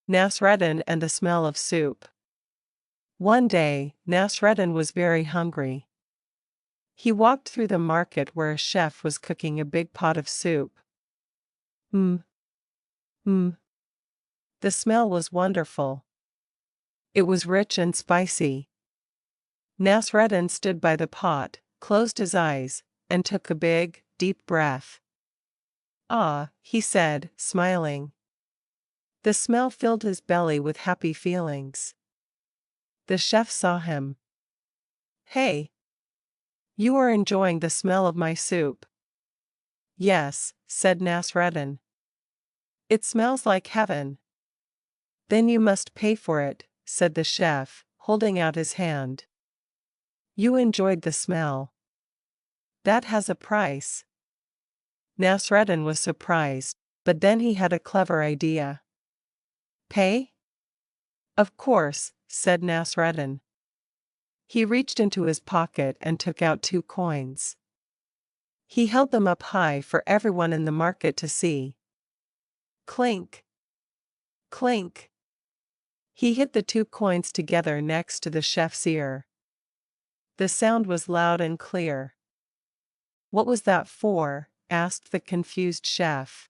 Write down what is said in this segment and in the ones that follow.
Nasreddin and the smell of soup. One day, Nasreddin was very hungry. He walked through the market where a chef was cooking a big pot of soup. Mmm. Mmm. The smell was wonderful. It was rich and spicy. Nasreddin stood by the pot, closed his eyes, and took a big, deep breath. "Ah," he said, smiling. The smell filled his belly with happy feelings. The chef saw him. "Hey! You are enjoying the smell of my soup." "Yes," said Nasreddin. "It smells like heaven." "Then you must pay for it," said the chef, holding out his hand. "You enjoyed the smell. That has a price." Nasreddin was surprised, but then he had a clever idea. "Pay?" "Of course," said Nasreddin. He reached into his pocket and took out 2 coins. He held them up high for everyone in the market to see. Clink! Clink! He hit the 2 coins together next to the chef's ear. The sound was loud and clear. "What was that for?" asked the confused chef.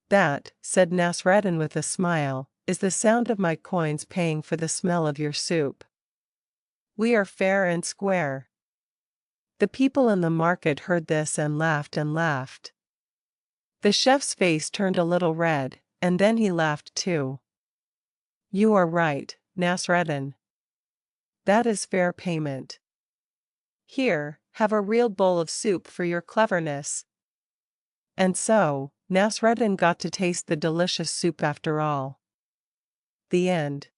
"That," said Nasreddin with a smile, "is the sound of my coins paying for the smell of your soup. We are fair and square." The people in the market heard this and laughed and laughed. The chef's face turned a little red, and then he laughed too. "You are right, Nasreddin. That is fair payment. Here, have a real bowl of soup for your cleverness." And so, Nasreddin got to taste the delicious soup after all. The end.